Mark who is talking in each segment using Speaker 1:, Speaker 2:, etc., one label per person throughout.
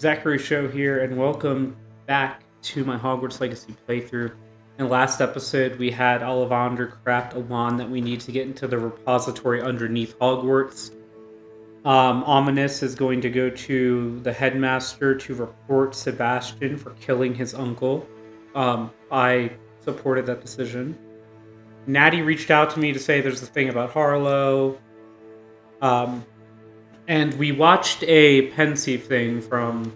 Speaker 1: Zachary Show here, and welcome back to my Hogwarts Legacy playthrough. In the last episode, we had Ollivander craft a wand that we need to get into the repository underneath Hogwarts. Ominous is going to go to the headmaster to report Sebastian for killing his uncle. I supported that decision. Natty reached out to me to say there's a thing about Harlow. And we watched a Pensieve thing from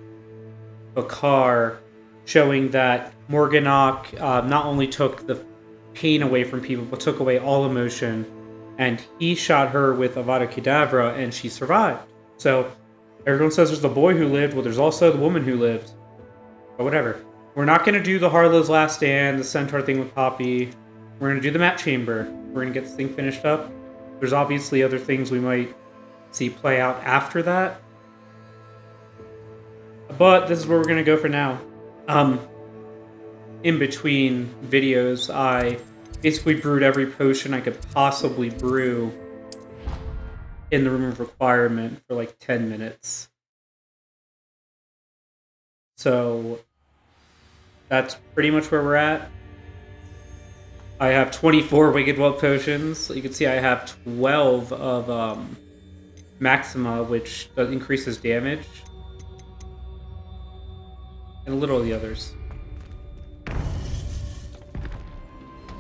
Speaker 1: Bakar showing that Morganach not only took the pain away from people, but took away all emotion. And he shot her with Avada Kedavra, and she survived. So everyone says there's the boy who lived. Well, there's also the woman who lived. But whatever. We're not going to do the Harlow's Last Stand, the Centaur thing with Poppy. We're going to do the map chamber. We're going to get this thing finished up. There's obviously other things we might see play out after that. But this is where we're going to go for now. In between videos, I basically brewed every potion I could possibly brew in the Room of Requirement for like 10 minutes. So that's pretty much where we're at. I have 24 Wicked Well potions. You can see I have 12 of Maxima, which increases damage. And a little of the others.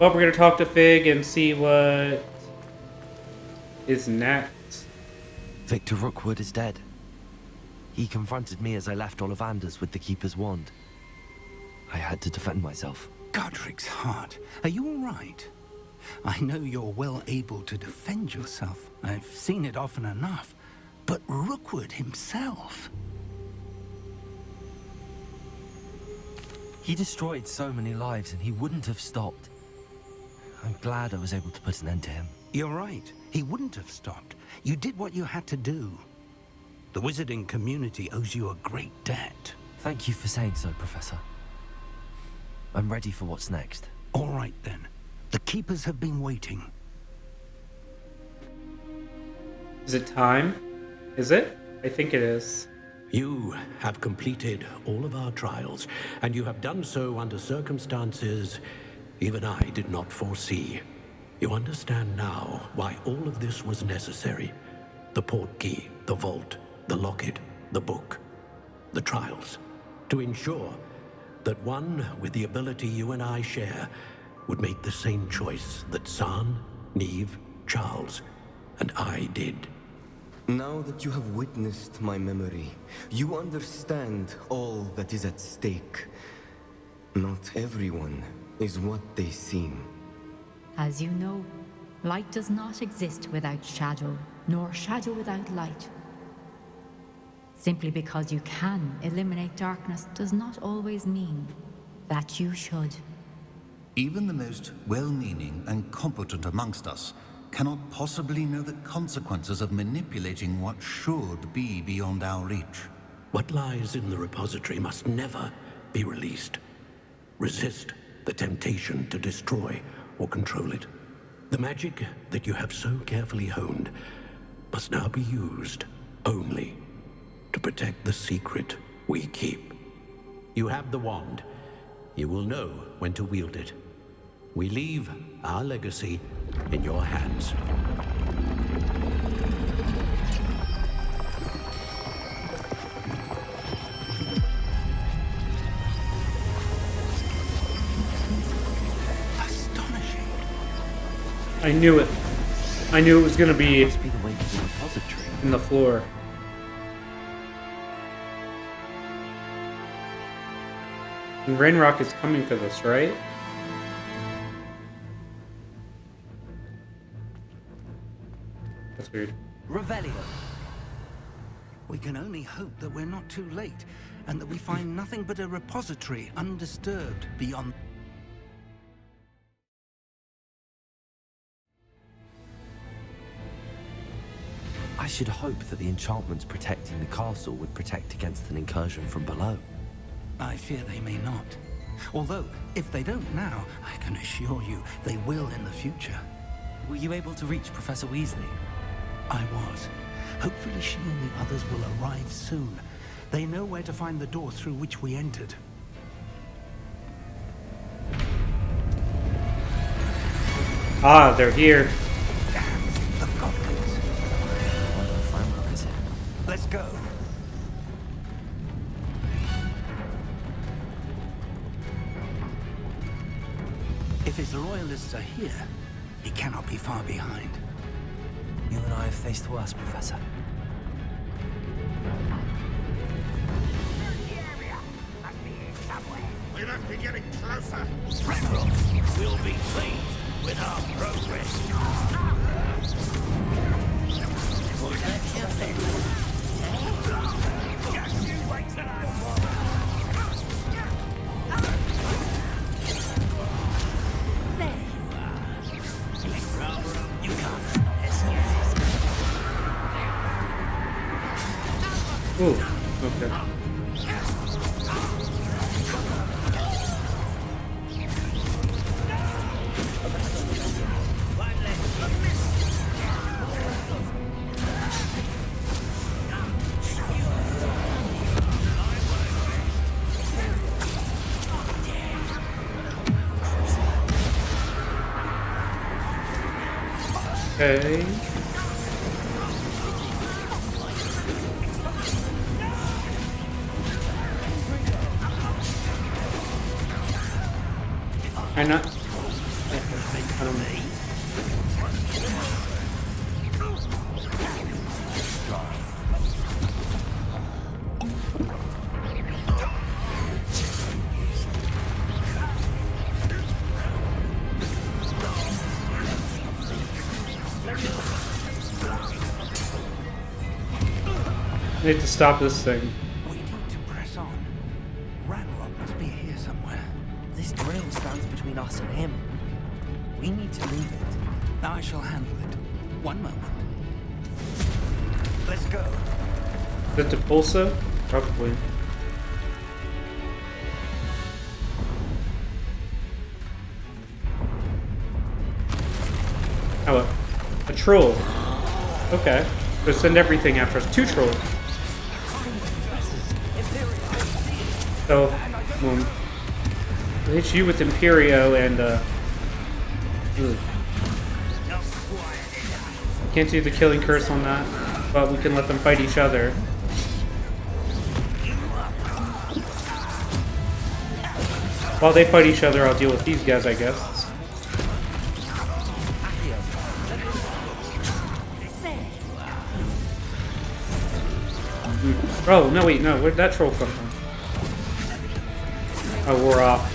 Speaker 1: Well, we're going to talk to Fig and see what is next.
Speaker 2: Victor Rookwood is dead. He confronted me as I left Ollivander's with the Keeper's wand. I had to defend myself.
Speaker 3: Godric's heart. Are you all right? I know you're well able to defend yourself. I've seen it often enough. But Rookwood himself...
Speaker 2: He destroyed so many lives and he wouldn't have stopped. I'm glad I was able to put an end to him.
Speaker 3: You're right. He wouldn't have stopped. You did what you had to do. The wizarding community owes you a great debt.
Speaker 2: Thank you for saying so, Professor. I'm ready for what's next.
Speaker 3: All right, then. The Keepers have been waiting.
Speaker 1: Is it time? Is it? I think it is.
Speaker 4: You have completed all of our trials, and you have done so under circumstances even I did not foresee. You understand now why all of this was necessary. The portkey, the vault, the locket, the book, the trials. To ensure that one with the ability you and I share would make the same choice that San, Neve, Charles, and I did.
Speaker 5: Now that you have witnessed my memory, you understand all that is at stake. Not everyone is what they seem.
Speaker 6: As you know, light does not exist without shadow, nor shadow without light. Simply because you can eliminate darkness does not always mean that you should.
Speaker 7: Even the most well-meaning and competent amongst us cannot possibly know the consequences of manipulating what should be beyond our reach.
Speaker 4: What lies in the repository must never be released. Resist the temptation to destroy or control it. The magic that you have so carefully honed must now be used only to protect the secret we keep. You have the wand. You will know when to wield it. We leave our legacy in your hands.
Speaker 3: Astonishing.
Speaker 1: I knew it. I knew it was going to be
Speaker 2: Must be the way to the repository.
Speaker 1: in the floor. And Rainrock is coming for this, right? That's weird.
Speaker 2: Revelio.
Speaker 3: We can only hope that we're not too late, and that we find nothing but a repository undisturbed beyond...
Speaker 2: I should hope that the enchantments protecting the castle would protect against an incursion from below.
Speaker 3: I fear they may not. Although, if they don't now, I can assure you they will in the future.
Speaker 2: Were you able to reach Professor Weasley?
Speaker 3: I was. Hopefully she and the others will arrive soon. They know where to find the door through which we entered.
Speaker 1: Ah, they're here.
Speaker 3: The goblins.
Speaker 2: One of the framework is here.
Speaker 3: Let's go. If his loyalists are here, he cannot be far behind.
Speaker 2: You and I have faced worse, Professor.
Speaker 8: We must be getting closer.
Speaker 4: We'll be pleased with our progress.
Speaker 1: Ooh, okay. Okay. I'm not. I don't know. I need to stop this thing.
Speaker 3: We need to press on. Ranrock must be here somewhere.
Speaker 2: This drill stands between us and him. We need to move it.
Speaker 3: I shall handle it. One moment. Let's go.
Speaker 1: Is it Depulso? Probably. Oh, a troll. Okay. So send everything after us. 2 trolls. So, we'll hit you with Imperio and, can't do the killing curse on that, but we can let them fight each other. While they fight each other, I'll deal with these guys, I guess. Oh, no, wait, no. Where'd that troll come from? Oh, we're off.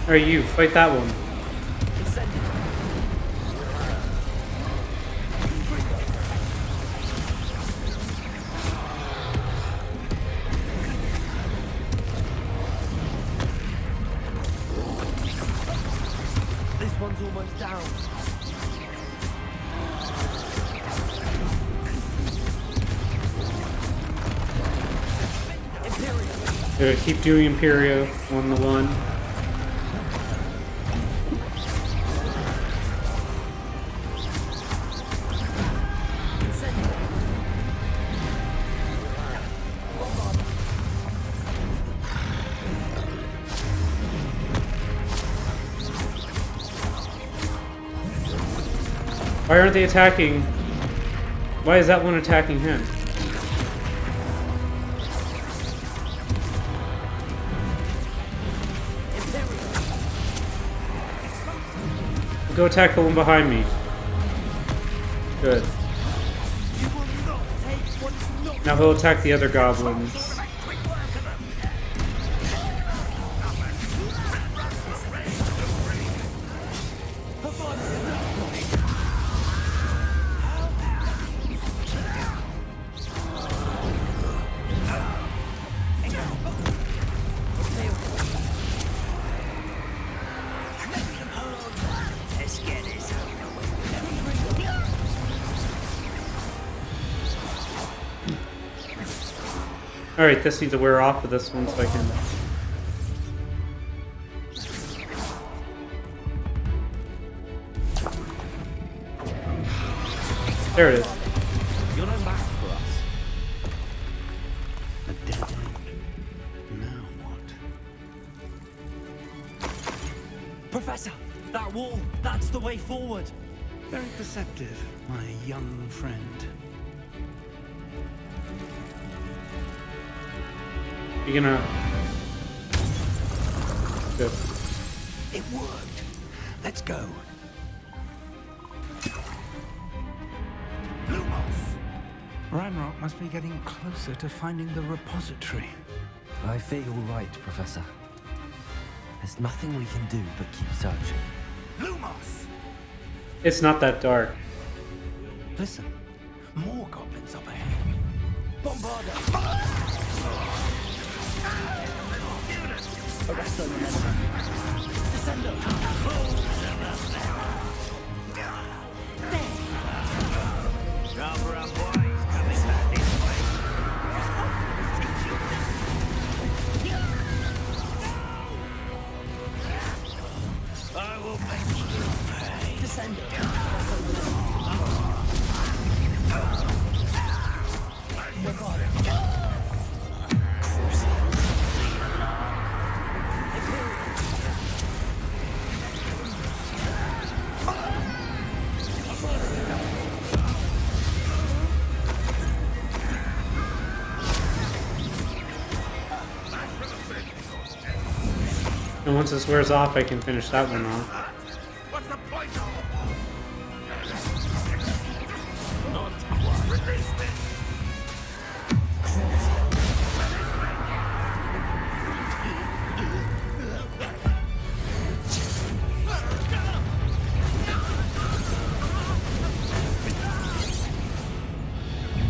Speaker 1: Alright, you, fight that one.
Speaker 2: This one's almost down.
Speaker 1: Keep doing Imperio 1-1. Why aren't they attacking? Why is that one attacking him? Go attack the one behind me. Good. Now he'll attack the other goblins. Alright, this needs to wear off of this one so I can... There it is.
Speaker 2: You're no match for us.
Speaker 3: A dead end. Now what?
Speaker 2: Professor, that wall, that's the way forward.
Speaker 3: Very perceptive, my young friend.
Speaker 1: You're gonna... Good.
Speaker 3: It worked. Let's go. Ranrock must be getting closer to finding the repository.
Speaker 2: I fear you're right, Professor. There's nothing we can do but keep searching.
Speaker 3: Lumos!
Speaker 1: It's not that dark.
Speaker 3: Listen, more goblins up ahead. Bombarda!
Speaker 2: Arresto momentum. Descendo.
Speaker 8: Rubber up, boys. Coming back this way. I will make you pay.
Speaker 2: Descendo.
Speaker 1: And once this wears off, I can finish that one off.
Speaker 8: What's the point?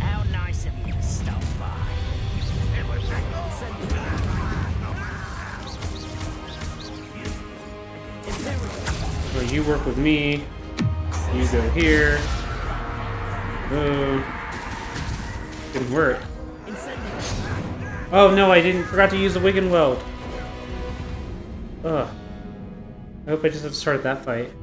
Speaker 9: How nice of you to stop by.
Speaker 8: It was
Speaker 1: So you work with me. You go here. Didn't work. Oh no, I didn't. Forgot to use the wig and weld. Ugh. I hope I just have to start that fight.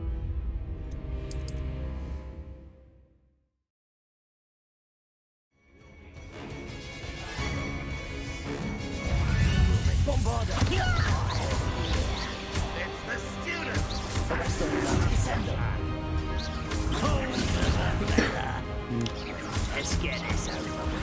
Speaker 9: Let's get this over with.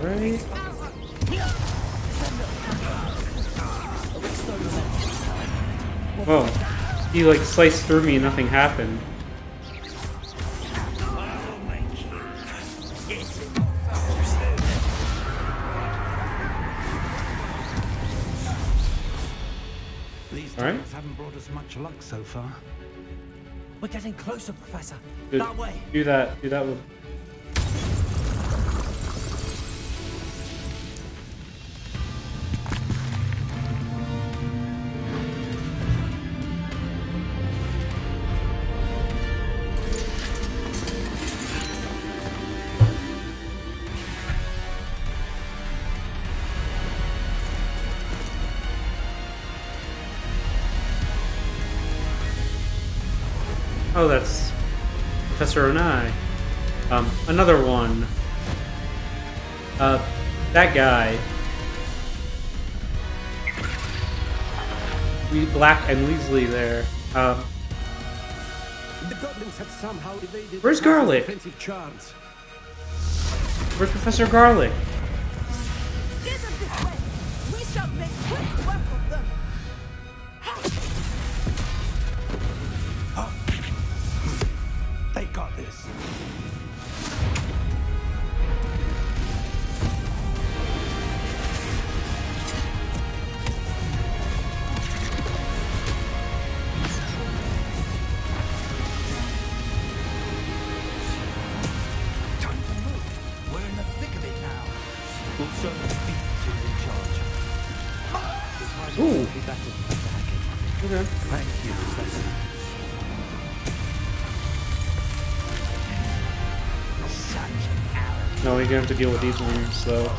Speaker 1: Alright. Oh, he like sliced through me and nothing happened.
Speaker 3: These
Speaker 1: All right.
Speaker 3: tunnels haven't brought us much luck so far.
Speaker 2: We're getting closer, Professor.
Speaker 1: Good.
Speaker 2: That way.
Speaker 1: Do that. Do that with. Oh, that's Professor Onai. Another one. That guy. Black and Weasley there.
Speaker 4: The goblins have somehow evaded
Speaker 1: Where's
Speaker 4: the castle's
Speaker 1: Garlic?
Speaker 4: defensive charms.
Speaker 1: Where's Professor Garlic?
Speaker 10: Steer them this way. We shall make quick work of them.
Speaker 3: They got this.
Speaker 8: Time to move. We're in the thick of it now.
Speaker 2: We'll show the beasts who's in charge.
Speaker 1: Ooh.
Speaker 2: Be better, Professor Hackett.
Speaker 1: Okay.
Speaker 3: Thank you, Professor.
Speaker 1: No, you're gonna have to deal with these ones, though.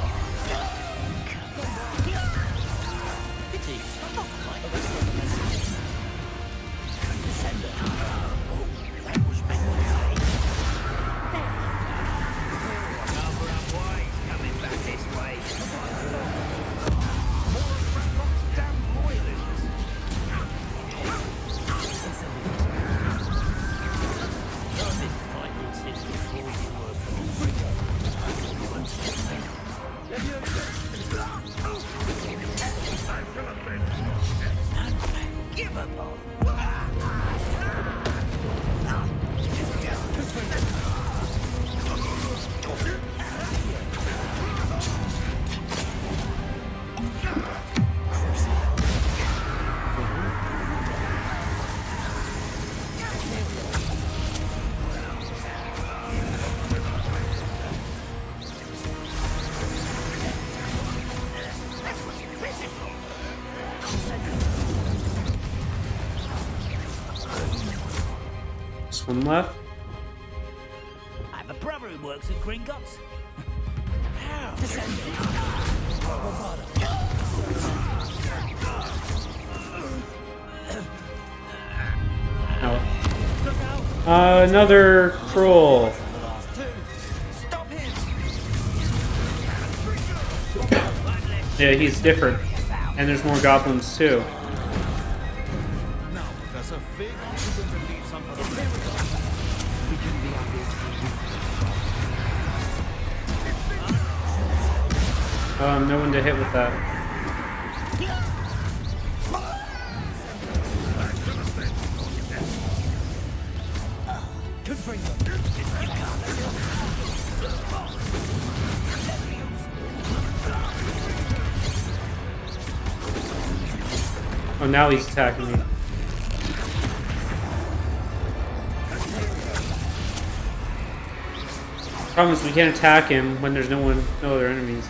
Speaker 1: This one left.
Speaker 9: I have a brother who works at Gringotts.
Speaker 1: Another troll. Yeah, he's different. And there's more goblins too.
Speaker 8: Now, Professor Fig, you're going to leave some for the
Speaker 1: No one to hit with that. Oh, now he's attacking me. Problem is we can't attack him when there's no other enemies.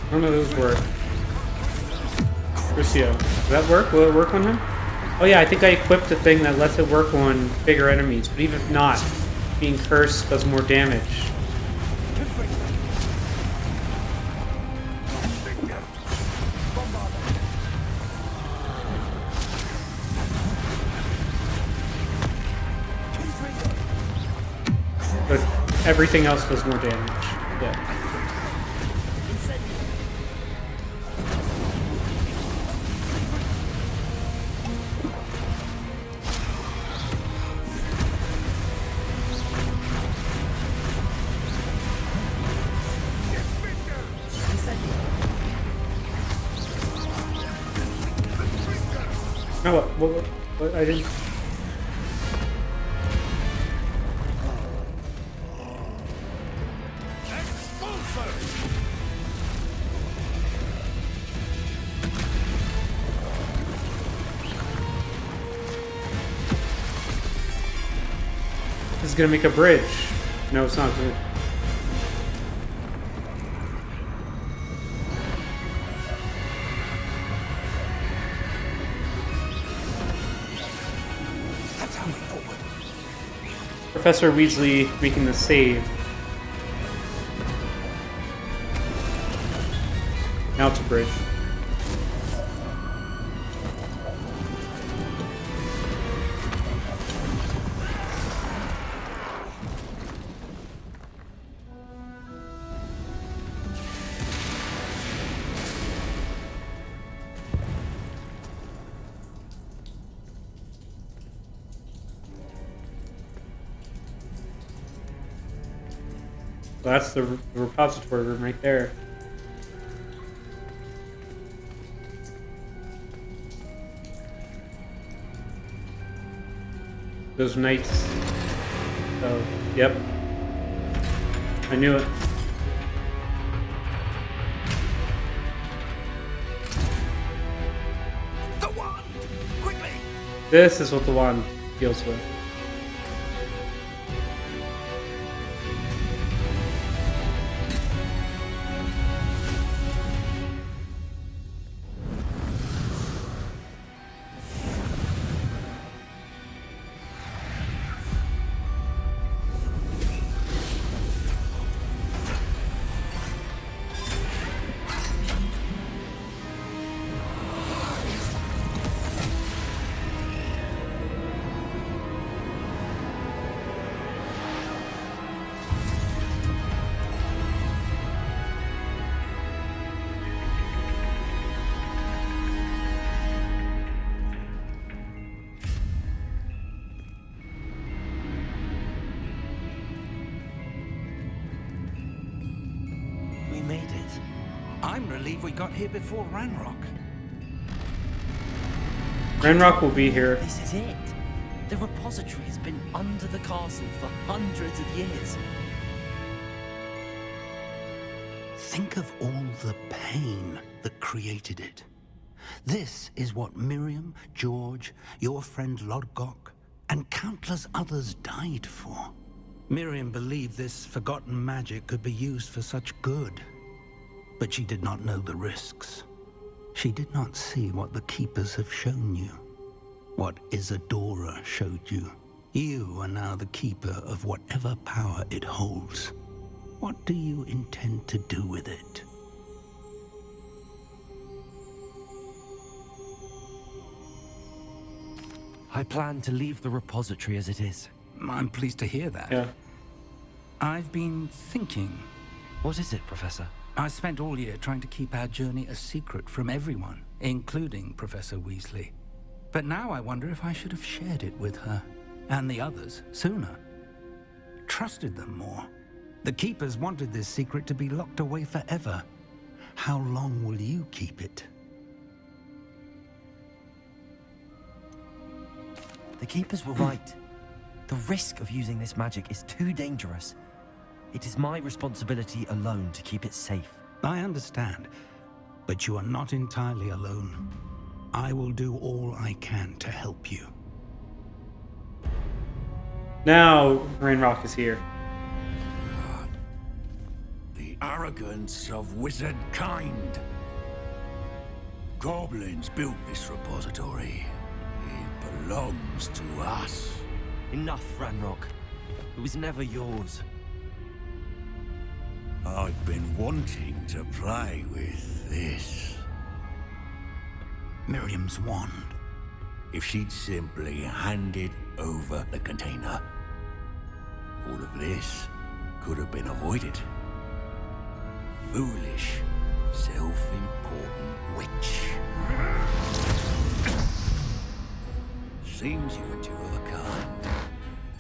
Speaker 1: I don't know if those work. Crucio. Does that work? Will it work on him? Oh yeah, I think I equipped a thing that lets it work on bigger enemies, but even if not, being cursed does more damage. But everything else does more damage. Yeah. No, what? I didn't. This is gonna make a bridge. No, it's not good. Professor Weasley making the save. Now it's a bridge. That's the repository room right there. Those knights. Oh, yep. I knew it.
Speaker 3: The wand! Quickly!
Speaker 1: This is what the wand deals with.
Speaker 2: We made it.
Speaker 3: I'm relieved we got here before Ranrock.
Speaker 1: Ranrock will be here.
Speaker 2: This is it. The repository has been under the castle for hundreds of years.
Speaker 3: Think of all the pain that created it. This is what Miriam, George, your friend Lodgok, and countless others died for. Miriam believed this forgotten magic could be used for such good. But she did not know the risks. She did not see what the Keepers have shown you. What Isadora showed you. You are now the Keeper of whatever power it holds. What do you intend to do with it?
Speaker 2: I plan to leave the repository as it is.
Speaker 3: I'm pleased to hear that.
Speaker 1: Yeah.
Speaker 3: I've been thinking.
Speaker 2: What is it, Professor?
Speaker 3: I spent all year trying to keep our journey a secret from everyone, including Professor Weasley. But now I wonder if I should have shared it with her, and the others, sooner. Trusted them more. The Keepers wanted this secret to be locked away forever. How long will you keep it?
Speaker 2: The Keepers were right. The risk of using this magic is too dangerous. It is my responsibility alone to keep it safe.
Speaker 3: I understand, but you are not entirely alone. I will do all I can to help you.
Speaker 1: Now Ranrock is here.
Speaker 8: The arrogance of wizard kind. Goblins built this repository. It belongs to us.
Speaker 2: Enough, Ranrock. It was never yours.
Speaker 8: I've been wanting to play with this.
Speaker 3: Miriam's wand.
Speaker 8: If she'd simply handed over the container, all of this could have been avoided. Foolish, self-important witch. Seems you were two of a kind.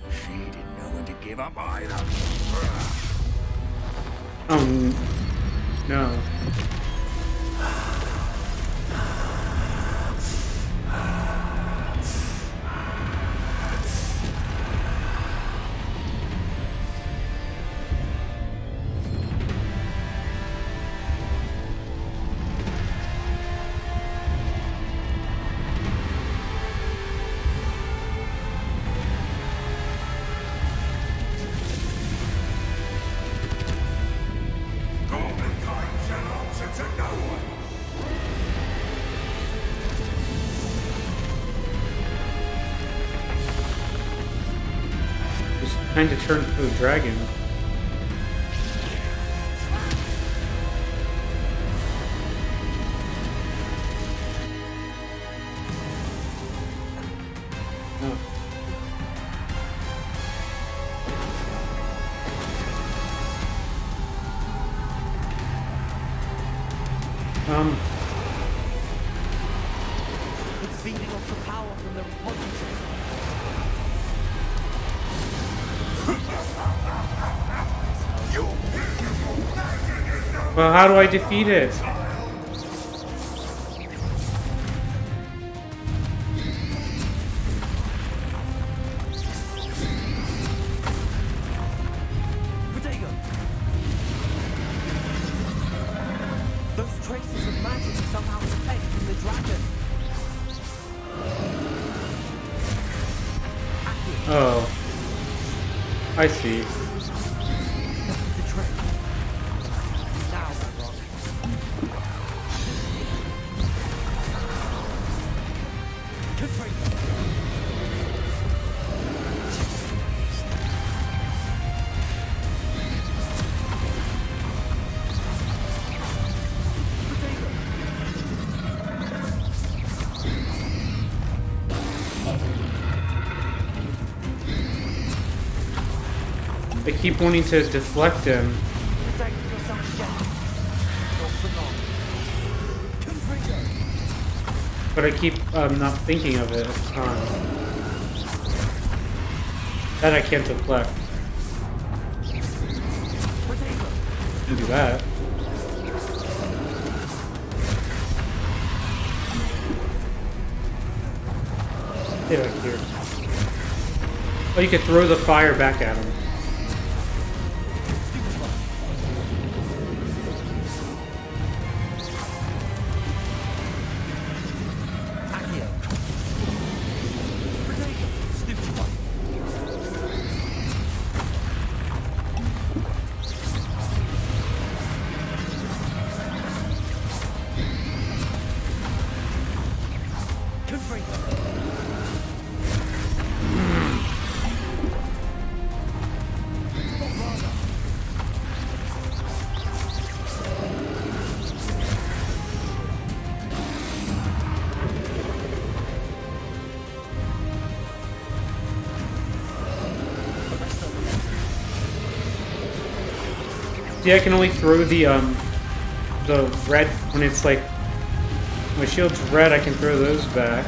Speaker 8: She didn't know when to give up either.
Speaker 1: Oh, no. Kind of turned into a dragon.
Speaker 2: It's feeding off the power from the repository.
Speaker 8: You
Speaker 1: Well, how do I defeat it?
Speaker 2: Protego! Those traces of magic are somehow protecting the dragon.
Speaker 1: Oh. I see.
Speaker 2: The trick. Now, Rock. Confringo.
Speaker 1: I keep wanting to deflect him.
Speaker 2: Protect yourself again. Not for long. Confringo.
Speaker 1: But I keep not thinking of it at the time. That I can't deflect.
Speaker 2: Protego.
Speaker 1: I can do that. Stay back here. Oh, you could throw the fire back at him. See, I can only throw the red when it's like my shield's red. I can throw those back.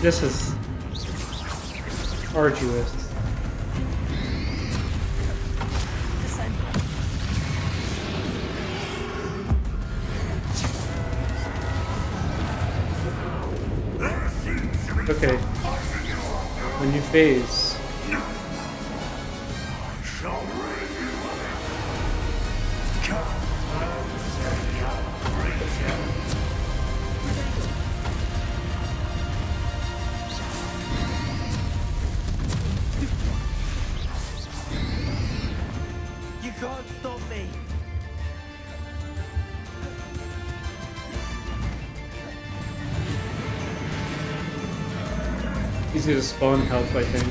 Speaker 1: This is arduous. Okay. A new phase.
Speaker 2: You can't stop me.
Speaker 1: Easy to spawn health, I think.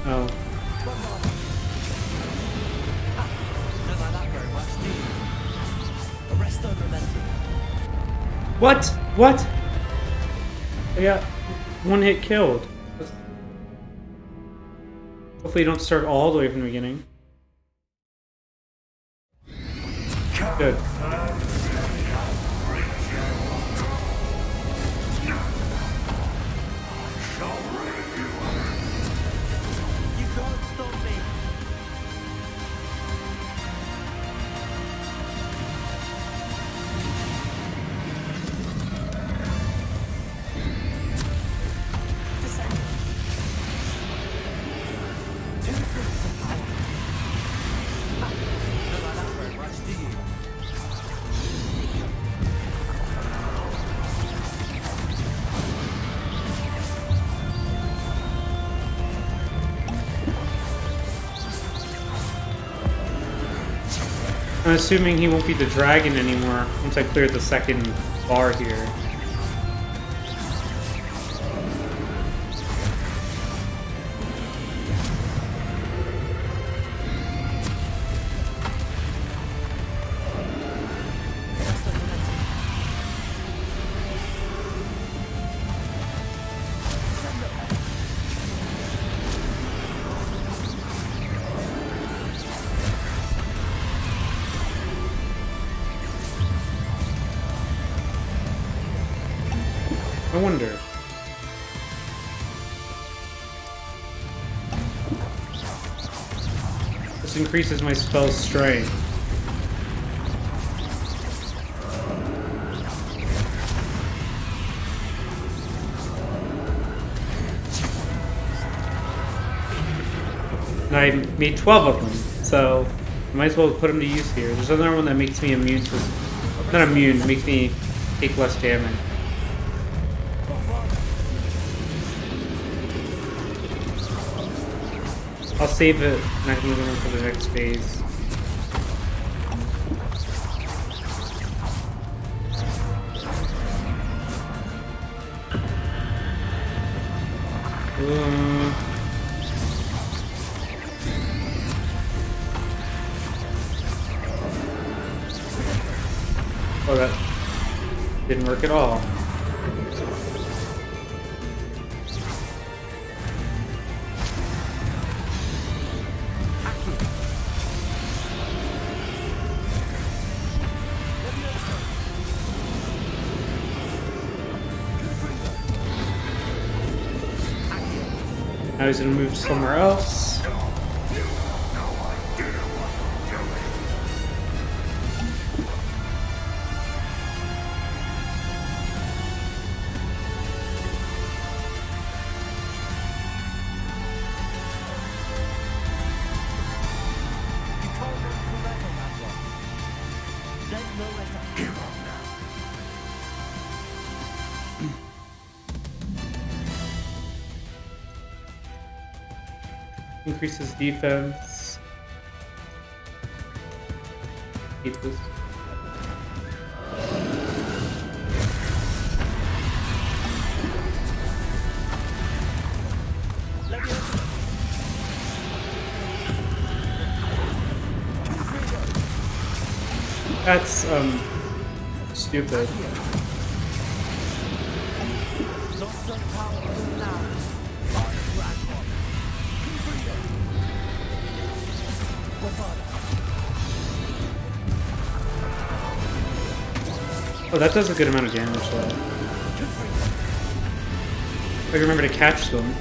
Speaker 1: Oh. What? What? I got one hit killed. Hopefully you don't start all the way from the beginning. Good. I'm assuming he won't be the dragon anymore once I clear the second bar here. No wonder. This increases my spell strength. And I made 12 of them, so I might as well put them to use here. There's another one that makes me immune to... Not immune, makes me take less damage. I'll save it and I can move on to the next phase. Oh, that didn't work at all. Now he's gonna move somewhere else. Increases defense. Keep this. That's stupid. Oh, that does a good amount of damage, though. I remember to catch them.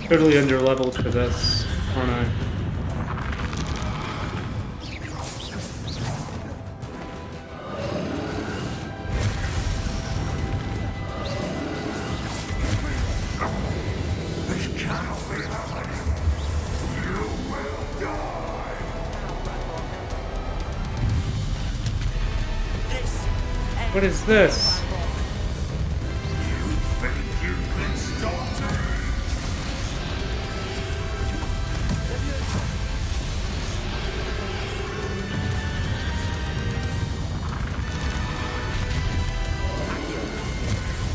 Speaker 1: Totally under-leveled for this, aren't I? What is this?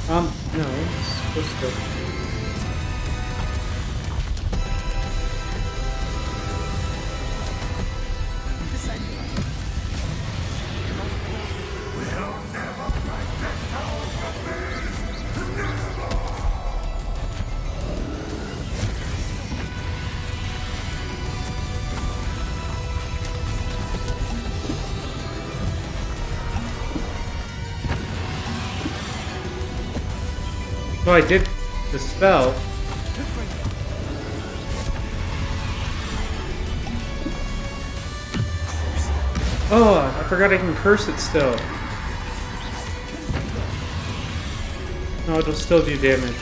Speaker 1: No, it's supposed to. So I did the spell. Oh, I forgot I can curse it still. No, it'll still do damage.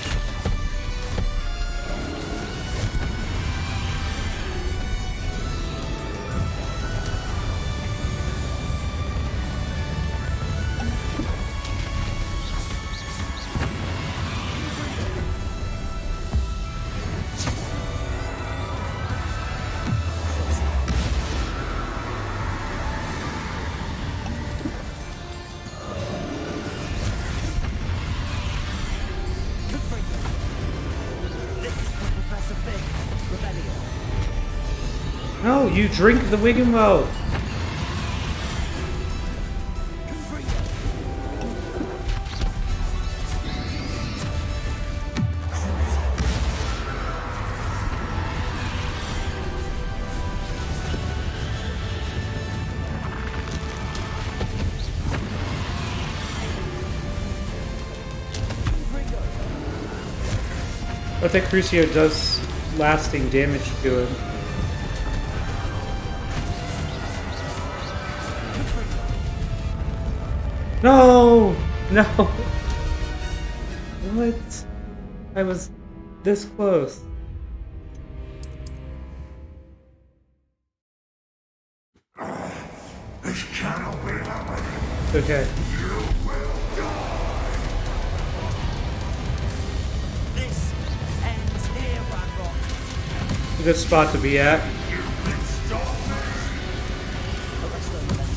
Speaker 1: No, you drink the Wiggenweld. I think Crucio does lasting damage to him. No! No! What? I was this close.
Speaker 8: This cannot be happening.
Speaker 1: Okay.
Speaker 8: You will die.
Speaker 9: This ends here, Ranrock.
Speaker 1: Good spot to be at.
Speaker 8: You can stop me.
Speaker 9: Arrest the momentum.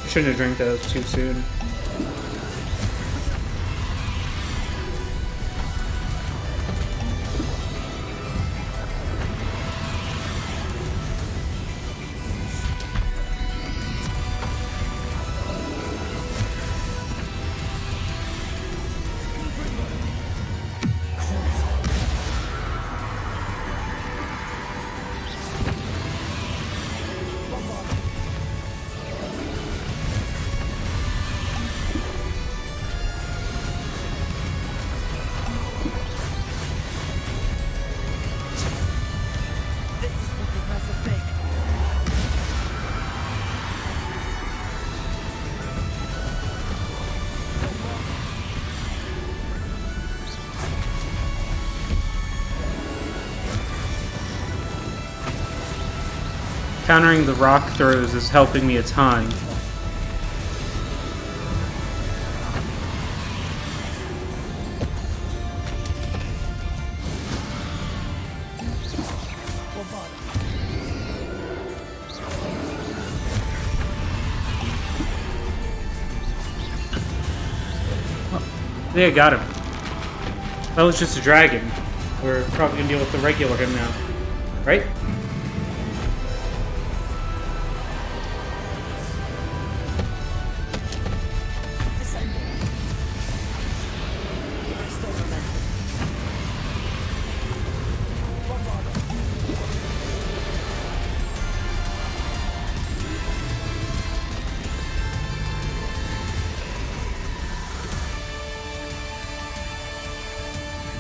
Speaker 1: Shouldn't have drank those too soon. Countering the rock throws is helping me a ton. I think I got him. That was just a dragon. We're probably gonna deal with the regular him now. Right?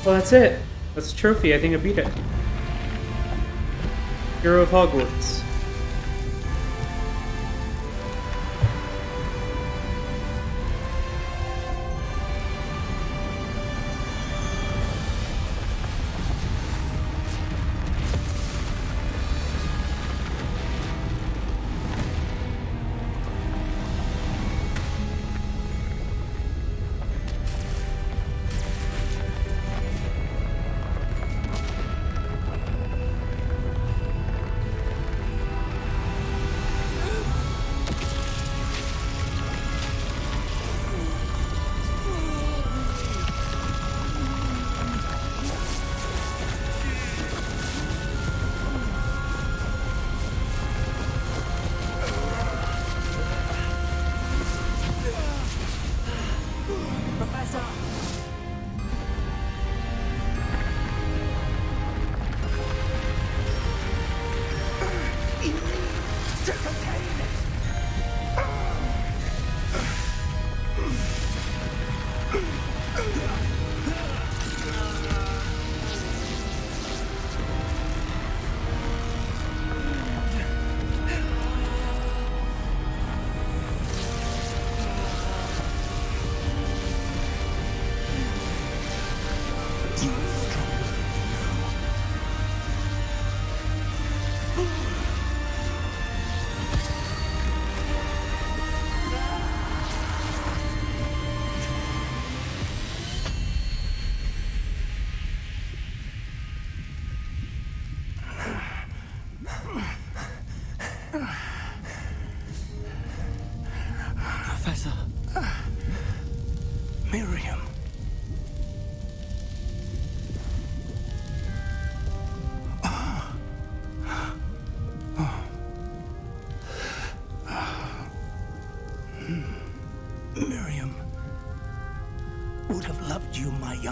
Speaker 1: Well, that's it. That's a trophy. I think I beat it. Hero of Hogwarts.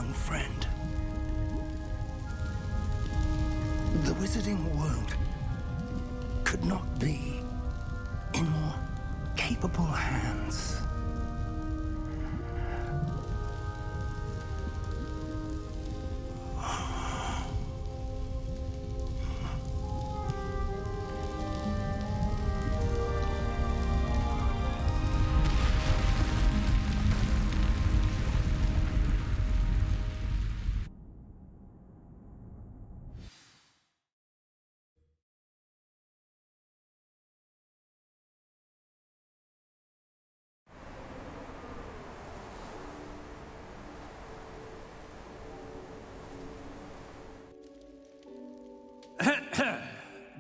Speaker 3: young friend. The wizarding world could not be in more capable hands.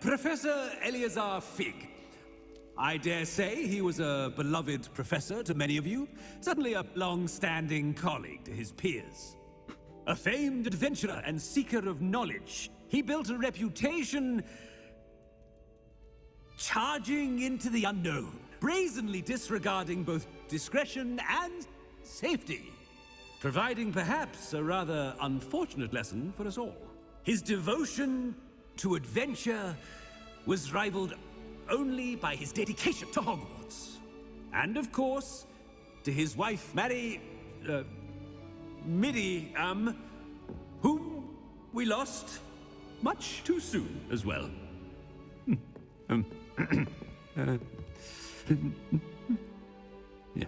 Speaker 11: Professor Eleazar Fig. I dare say he was a beloved professor to many of you, certainly a long-standing colleague to his peers. A famed adventurer and seeker of knowledge, he built a reputation charging into the unknown, brazenly disregarding both discretion and safety, providing perhaps a rather unfortunate lesson for us all. His devotion to adventure was rivaled only by his dedication to Hogwarts. And of course, to his wife, Midi, whom we lost much too soon as well. Yeah.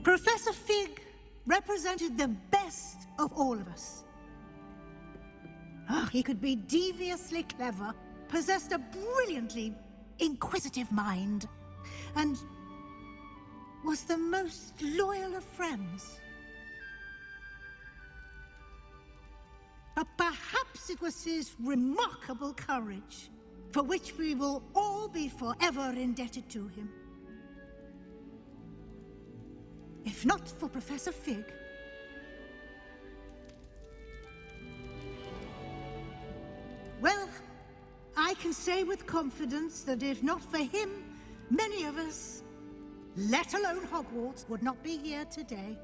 Speaker 10: Professor Fig represented the best of all of us. He could be deviously clever, possessed a brilliantly inquisitive mind, and was the most loyal of friends. But perhaps it was his remarkable courage, for which we will all be forever indebted to him. If not for Professor Fig, well, I can say with confidence that if not for him, many of us, let alone Hogwarts, would not be here today.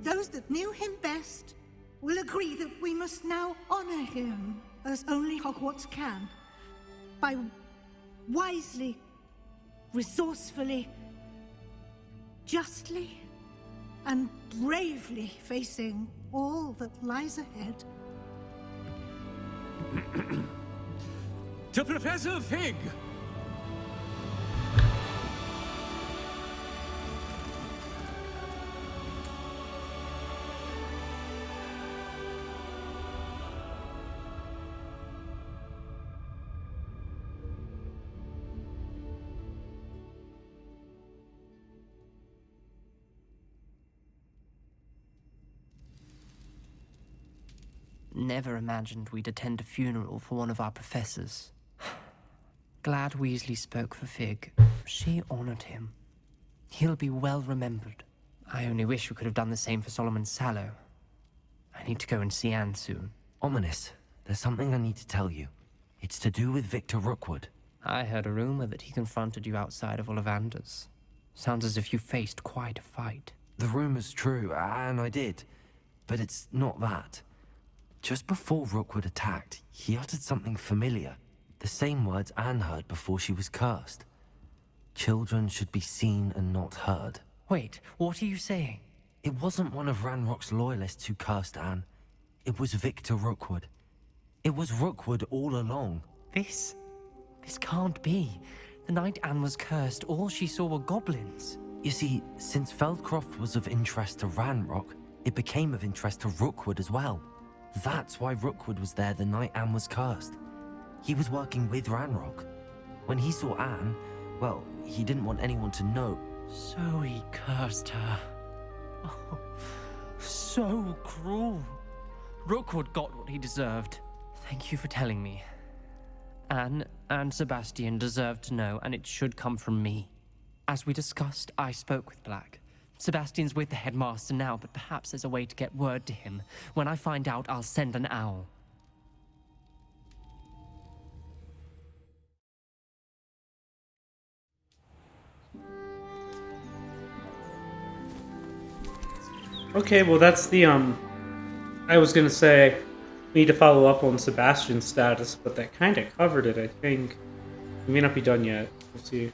Speaker 10: Those that knew him best will agree that we must now honor him as only Hogwarts can, by wisely, resourcefully, justly and bravely facing all that lies ahead.
Speaker 11: To Professor Fig!
Speaker 12: Never imagined we'd attend a funeral for one of our professors. Glad Weasley spoke for Fig. She honored him. He'll be well remembered. I only wish we could have done the same for Solomon Sallow. I need to go and see Anne soon.
Speaker 2: Ominous, there's something I need to tell you. It's to do with Victor Rookwood.
Speaker 12: I heard a rumor that he confronted you outside of Ollivander's. Sounds as if you faced quite a fight.
Speaker 2: The rumor's true, and I did. But it's not that. Just before Rookwood attacked, he uttered something familiar. The same words Anne heard before she was cursed. Children should be seen and not heard.
Speaker 12: Wait, what are you saying?
Speaker 2: It wasn't one of Ranrock's loyalists who cursed Anne. It was Victor Rookwood. It was Rookwood all along.
Speaker 12: This can't be. The night Anne was cursed, all she saw were goblins.
Speaker 2: You see, since Feldcroft was of interest to Ranrock, it became of interest to Rookwood as well. That's why Rookwood was there the night Anne was cursed. He was working with Ranrock. When he saw Anne, well, he didn't want anyone to know.
Speaker 12: So he cursed her. Oh, so cruel. Rookwood got what he deserved. Thank you for telling me. Anne and Sebastian deserve to know, and it should come from me. As we discussed, I spoke with Black. Sebastian's with the headmaster now, but perhaps there's a way to get word to him. When I find out, I'll send an owl.
Speaker 1: Okay, well that's the I was gonna say we need to follow up on Sebastian's status, but that kind of covered it, I think. We may not be done yet. We'll see.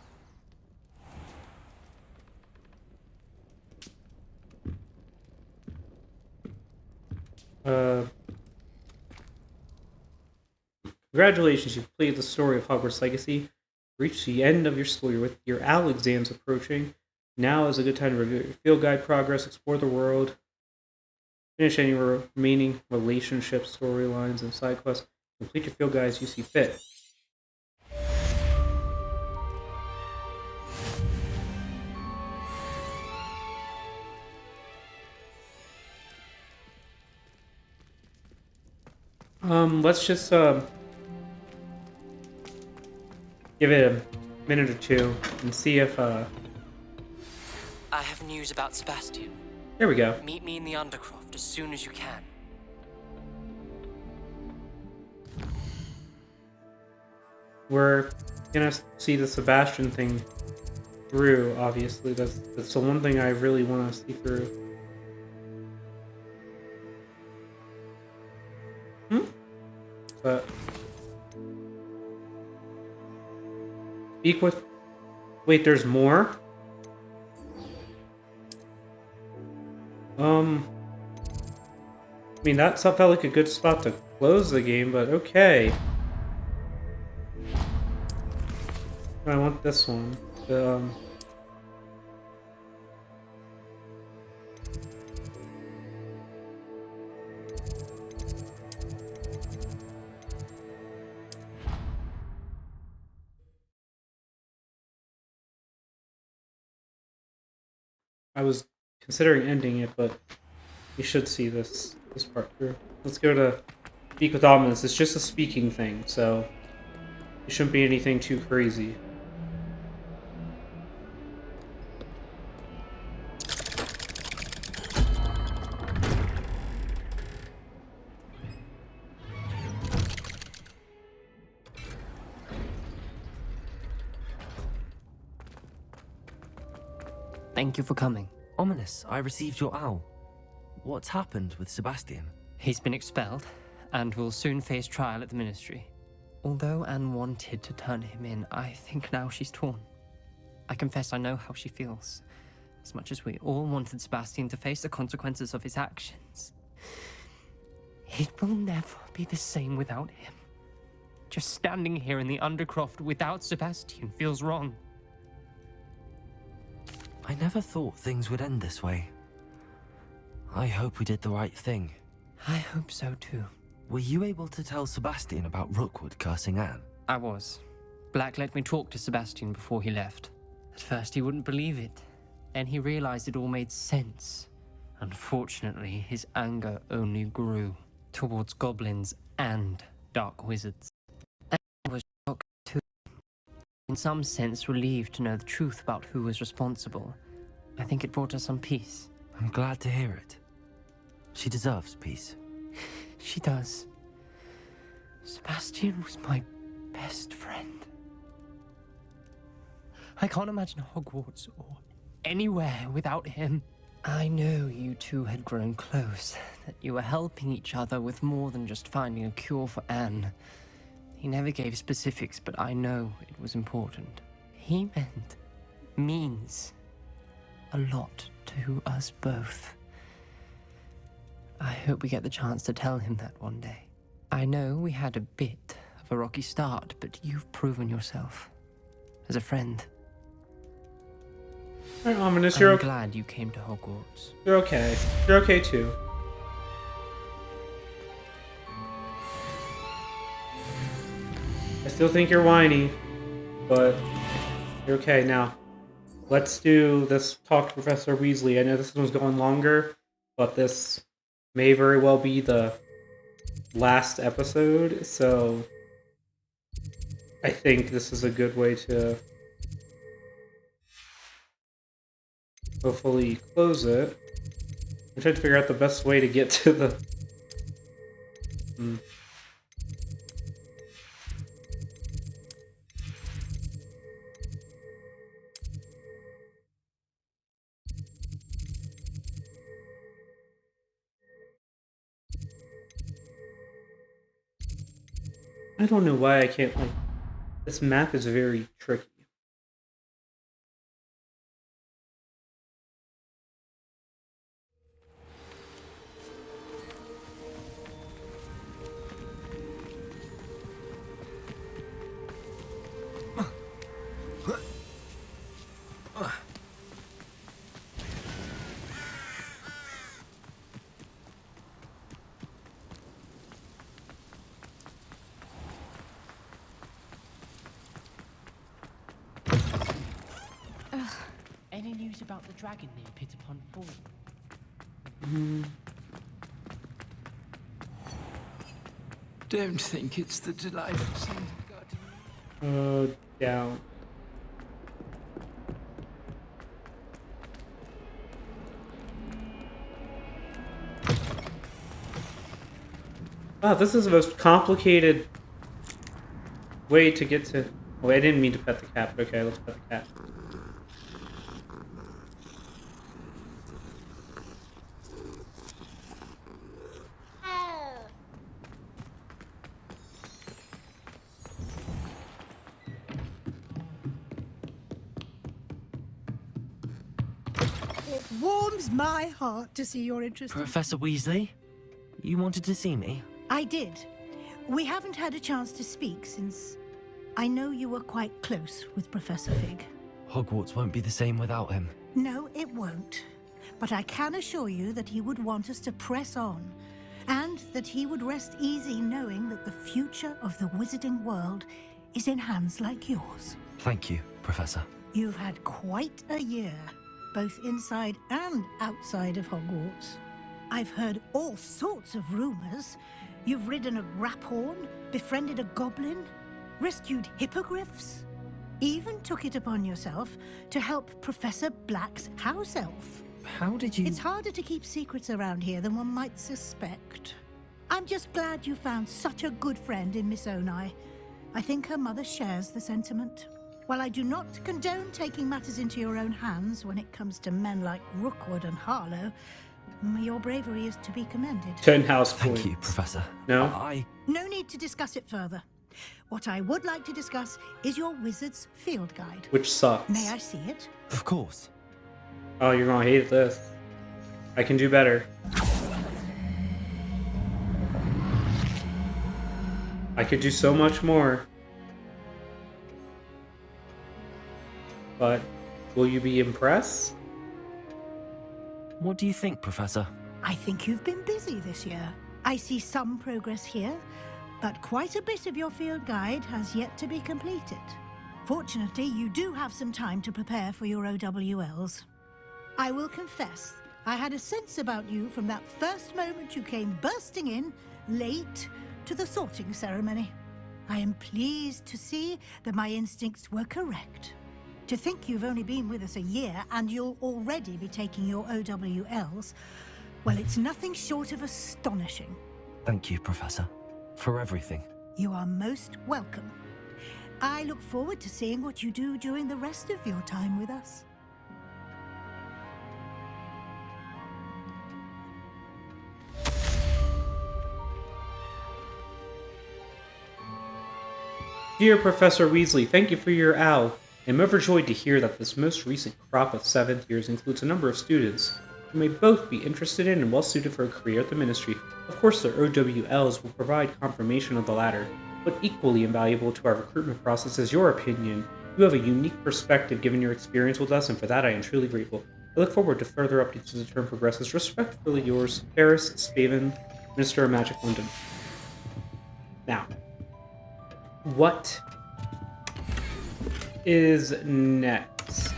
Speaker 1: Uh, Congratulations, you've completed the story of Hogwarts Legacy. Reached the end of your school year with your OWL exams approaching. Now is a good time to review your field guide progress, explore the world, finish any remaining relationship storylines and side quests, complete your field guides you see fit. Let's just give it a minute or two and see if
Speaker 12: I have news about Sebastian.
Speaker 1: there we go.
Speaker 12: Meet me in the Undercroft as soon as you can.
Speaker 1: We're gonna see the Sebastian thing through, obviously. That's the one thing I really want to see through. But speak with... Wait, there's more? I mean, that felt like a good spot to close the game, but okay. I want this one. I was considering ending it, but you should see this part through. Let's go to Speak with Ominous. It's just a speaking thing, so it shouldn't be anything too crazy.
Speaker 12: Thank you for coming.
Speaker 2: Ominous, I received your owl. What's happened with Sebastian?
Speaker 12: He's been expelled, and will soon face trial at the Ministry. Although Anne wanted to turn him in, I think now she's torn. I confess I know how she feels. As much as we all wanted Sebastian to face the consequences of his actions. It will never be the same without him. Just standing here in the Undercroft without Sebastian feels wrong.
Speaker 2: I never thought things would end this way. I hope we did the right thing.
Speaker 12: I hope so too.
Speaker 2: Were you able to tell Sebastian about Rookwood cursing Anne?
Speaker 12: I was. Black let me talk to Sebastian before he left. At first he wouldn't believe it. Then he realized it all made sense. Unfortunately, his anger only grew towards goblins and dark wizards. And I was shocked too. In some sense relieved to know the truth about who was responsible. I think it brought her some peace.
Speaker 2: I'm glad to hear it. She deserves peace.
Speaker 12: She does. Sebastian was my best friend. I can't imagine Hogwarts or anywhere without him. I know you two had grown close, that you were helping each other with more than just finding a cure for Anne. He never gave specifics, but I know it was important. He means a lot to us both. I hope we get the chance to tell him that one day. I know we had a bit of a rocky start, but you've proven yourself as a friend.
Speaker 1: Alright, Ominous,
Speaker 12: I'm glad you came to Hogwarts.
Speaker 1: You're okay. You're okay too. I still think you're whiny, but you're okay. Now, let's do this talk to Professor Weasley. I know this one's going longer, but this may very well be the last episode, so I think this is a good way to hopefully close it. I'm trying to figure out the best way to get to the... I don't know why I can't, like, this map is very tricky.
Speaker 12: Any news about the dragon near Pitapon Fall?
Speaker 13: Don't think it's the delightful scent
Speaker 1: Down. Wow, this is the most complicated way to get to... Oh, I didn't mean to pet the cat, but okay, let's pet the cat.
Speaker 10: It warms my heart to see you're interested.
Speaker 2: Professor Weasley, you wanted to see me?
Speaker 10: I did. We haven't had a chance to speak since I know you were quite close with Professor Fig.
Speaker 2: Hogwarts won't be the same without him.
Speaker 10: No, it won't. But I can assure you that he would want us to press on, and that he would rest easy knowing that the future of the wizarding world is in hands like yours.
Speaker 2: Thank you, Professor.
Speaker 10: You've had quite a year, both inside and outside of Hogwarts. I've heard all sorts of rumors. You've ridden a graphorn, befriended a goblin, rescued hippogriffs, even took it upon yourself to help Professor Black's house elf.
Speaker 2: How did you...
Speaker 10: It's harder to keep secrets around here than one might suspect. I'm just glad you found such a good friend in Miss Onai. I think her mother shares the sentiment. While I do not condone taking matters into your own hands when it comes to men like Rookwood and Harlow, your bravery is to be commended.
Speaker 1: 10 house points.
Speaker 2: Thank you, Professor.
Speaker 1: No?
Speaker 10: No need to discuss it further. What I would like to discuss is your wizard's field guide.
Speaker 1: Which sucks.
Speaker 10: May I see it?
Speaker 2: Of course.
Speaker 1: Oh, you're gonna hate this. I can do better. I could do so much more. But will you be impressed?
Speaker 2: What do you think, Professor?
Speaker 10: I think you've been busy this year. I see some progress here, but quite a bit of your field guide has yet to be completed. Fortunately, you do have some time to prepare for your OWLs. I will confess, I had a sense about you from that first moment you came bursting in, late, to the sorting ceremony. I am pleased to see that my instincts were correct. To think you've only been with us a year and you'll already be taking your OWLs, well, it's nothing short of astonishing.
Speaker 2: Thank you, Professor, for everything.
Speaker 10: You are most welcome. I look forward to seeing what you do during the rest of your time with us.
Speaker 1: Dear Professor Weasley, thank you for your owl. I'm overjoyed to hear that this most recent crop of 7th years includes a number of students who may both be interested in and well suited for a career at the Ministry. Of course, their OWLs will provide confirmation of the latter, but equally invaluable to our recruitment process is your opinion. You have a unique perspective given your experience with us, and for that I am truly grateful. I look forward to further updates as the term progresses. Respectfully yours, Paris Spaven, Minister of Magic London. Now, what is next?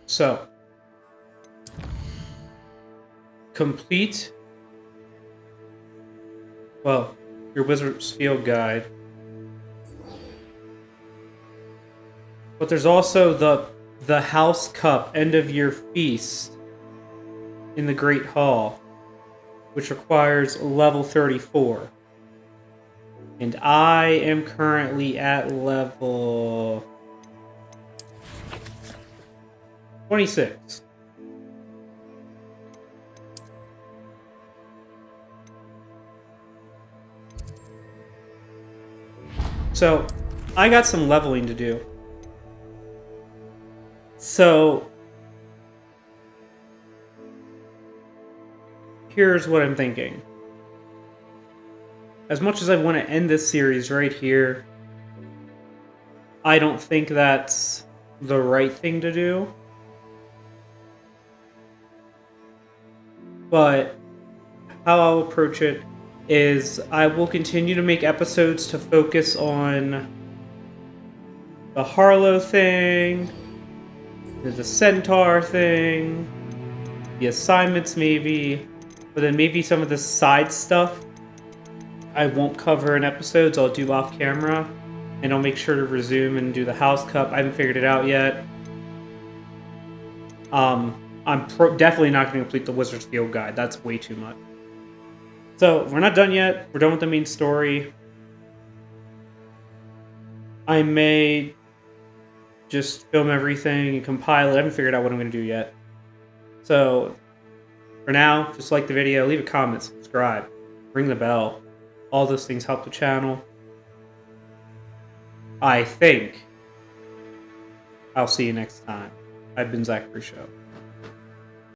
Speaker 1: So, complete, well, your Wizard's Field Guide. But there's also the House Cup End of Year Feast in the Great Hall, which requires level 34. And I am currently at level 26. So, I got some leveling to do. So, here's what I'm thinking. As much as I want to end this series right here, I don't think that's the right thing to do. But how I'll approach it is I will continue to make episodes to focus on the Harlow thing, the Centaur thing, the assignments maybe, but then maybe some of the side stuff I won't cover in episodes, I'll do off camera, and I'll make sure to resume and do the House Cup. I haven't figured it out yet. I'm definitely not going to complete the Wizard's Guild guide. That's way too much. So, we're not done yet. We're done with the main story. I may just film everything and compile it. I haven't figured out what I'm going to do yet. So, for now, just like the video, leave a comment, subscribe, ring the bell. All those things help the channel. I think I'll see you next time. I've been Zach Show.